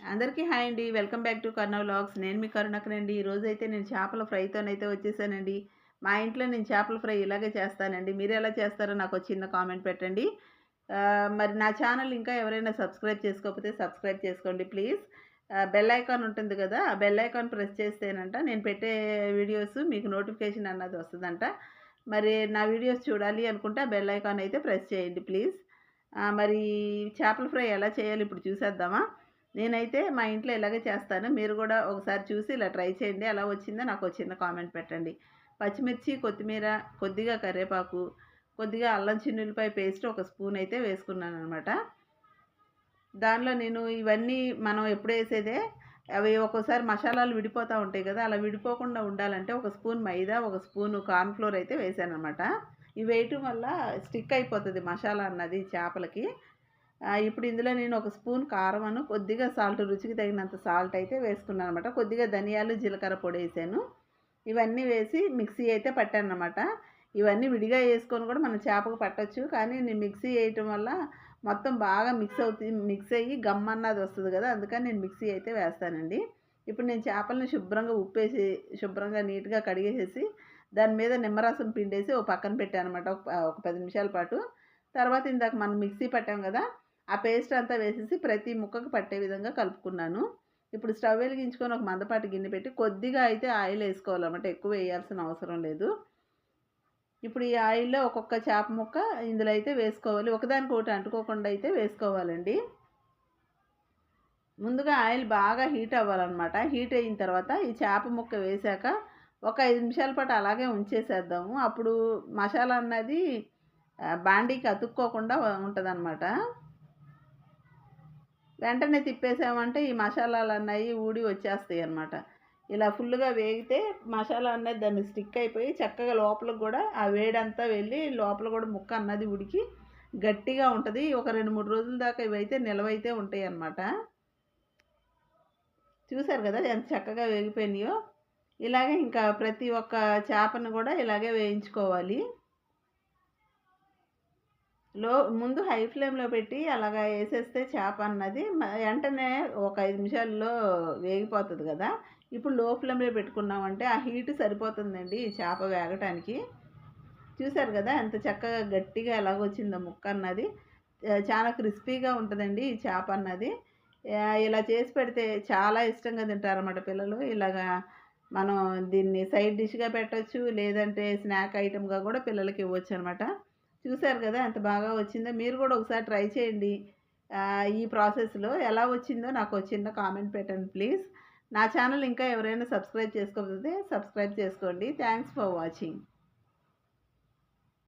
అందరికీ హాయ్ అండి. Welcome back to Karna vlogs. నేను మీ కరుణక్కనండి. ఈరోజైతే నేను చేపల ఫ్రైతోనైతే వచ్చేసానండి. మా ఇంట్లో నేను చేపల ఫ్రై ఇలాగే చేస్తానండి. మీరు ఎలా చేస్తారో నాకు ఒక చిన్న కామెంట్ పెట్టండి. మరి నా ఛానల్ ఇంకా ఎవరైనా సబ్స్క్రైబ్ చేసుకోకపోతే సబ్స్క్రైబ్ చేసుకోండి ప్లీజ్. బెల్ ఐకాన్ ఉంటుంది కదా! ఆ బెల్ ఐకాన్ ప్రెస్ చేస్తేనంట నేను పెట్టే వీడియోస్ మీకు నోటిఫికేషన్ అన్నది వస్తదంట. మరి నా వీడియోస్ చూడాలి అనుకుంటే ఆ బెల్ ఐకాన్ అయితే ప్రెస్ చేయండి ప్లీజ్. మరి చేపల ఫ్రై ఎలా చేయాలో ఇప్పుడు చూసేద్దామా? నేనైతే మా ఇంట్లో ఇలాగే చేస్తాను. మీరు కూడా ఒకసారి చూసి ఇలా ట్రై చేయండి. ఎలా వచ్చిందో నాకు ఒక చిన్న కామెంట్ పెట్టండి. పచ్చిమిర్చి, కొత్తిమీర, కొద్దిగా కరివేపాకు, కొద్దిగా అల్లం చిన్నుల్లిపాయ పేస్ట్ ఒక స్పూన్ అయితే వేసుకున్నాననమాట. దానిలో నేను ఇవన్నీ మనం ఎప్పుడు వేసేదే అవి ఒక్కోసారి మసాలాలు విడిపోతూ ఉంటాయి కదా! అలా విడిపోకుండా ఉండాలంటే ఒక స్పూన్ మైదా, ఒక స్పూను కార్న్ ఫ్లోర్ అయితే వేసాననమాట. ఇవి వేయటం వల్ల స్టిక్ అయిపోతుంది మసాలా అన్నది చేపలకి. ఇప్పుడు ఇందులో నేను ఒక స్పూన్ కారమను, కొద్దిగా సాల్ట్ రుచికి తగినంత సాల్ట్ అయితే వేసుకున్నాను అనమాట. కొద్దిగా ధనియాలు, జీలకర్ర పొడి వేసాను. ఇవన్నీ వేసి మిక్సీ అయితే పట్టాననమాట. ఇవన్నీ విడిగా వేసుకొని కూడా మనం చేపకు పట్టొచ్చు. కానీ నేను మిక్సీ వేయటం వల్ల మొత్తం బాగా మిక్స్ అయ్యి గమ్ అన్నది వస్తుంది కదా! అందుకని నేను మిక్సీ అయితే వేస్తానండి. ఇప్పుడు నేను చేపలను శుభ్రంగా ఉప్పేసి శుభ్రంగా నీట్‌గా కడిగేసేసి దాని మీద నిమ్మరసం పిండేసి ఓ పక్కన పెట్టాననమాట. ఒక 10 నిమిషాల పాటు. తర్వాత ఇందాక మనం మిక్సీ పట్టాం కదా! ఆ పేస్ట్ అంతా వేసేసి ప్రతి ముక్కకు పట్టే విధంగా కలుపుకున్నాను. ఇప్పుడు స్టవ్ వెలిగించుకొని ఒక మందపాటి గిన్నె పెట్టి కొద్దిగా అయితే ఆయిల్ వేసుకోవాలన్నమాట. ఎక్కువ వేయాల్సిన అవసరం లేదు. ఇప్పుడు ఈ ఆయిల్‌లో ఒక్కొక్క చేప ముక్క ఇందులో అయితే వేసుకోవాలి. ఒకదానికొకటి అంటుకోకుండా అయితే వేసుకోవాలండి. ముందుగా ఆయిల్ బాగా హీట్ అవ్వాలన్నమాట. హీట్ అయిన తర్వాత ఈ చేప ముక్క వేశాక ఒక 5 నిమిషాల పాటు అలాగే ఉంచేసేద్దాము. అప్పుడు మసాలా అన్నది బాండీకి అతుక్కోకుండా ఉంటదన్నమాట. వెంటనే తిప్పేసామంటే ఈ మసాలాలన్నయి ఊడి వచ్చేస్తాయి అన్నమాట. ఇలా ఫుల్లుగా వేగితే మసాలా అన్నది దానికి స్టిక్ అయిపోయి చక్కగా లోపలికి కూడా ఆ వేడంతా వెళ్ళి లోపల కూడా ముక్క అన్నది ఉడికి గట్టిగా ఉంటది. ఒక 2, 3 రోజుల దాకా ఇవైతే నిలవైతే ఉంటాయన్నమాట. చూసారు కదా ఎంత చక్కగా వేగిపోయినాయో. ఇలాగే ఇంకా ప్రతి ఒక్క చేపను కూడా ఇలాగే వేయించుకోవాలి. ముందు హై ఫ్లేమ్‌లో పెట్టి అలాగా ఏసేస్తే చేప అన్నది వెంటనే ఒక 5 నిమిషాల్లో వేగిపోతది గదా! ఇప్పుడు లో ఫ్లేమ్‌లో పెట్టుకున్నామంటే ఆ హీట్ సరిపోతుందండి ఈ చేప వేగటానికి. చూసారు గదా! ఎంత చక్కగా గట్టిగా ఎలాగొచ్చిందో ముక్క అన్నది. చాలా క్రిస్పీగా ఉంటదండి ఈ చేప అన్నది. ఇలా చేసి పెడితే చాలా ఇష్టంగా తింటారన్నమాట పిల్లలు. ఇలాగా మనం దీన్ని సైడ్ డిష్‌గా పెట్టొచ్చు. లేదంటే స్నాక్ ఐటెమ్‌గా గూడా పిల్లలకి ఇవ్వొచ్చనమాట. చూసారు కదా ఎంత బాగా వచ్చిందో. మీరు కూడా ఒకసారి ట్రై చేయండి. ఈ ప్రాసెస్‌లో ఎలా వచ్చిందో నాకు ఒక చిన్న కామెంట్ పెట్టండి ప్లీజ్. నా ఛానల్ ఇంకా ఎవరైనా సబ్స్క్రైబ్ చేసుకోకపోతే సబ్స్క్రైబ్ చేసుకోండి. Thanks for watching.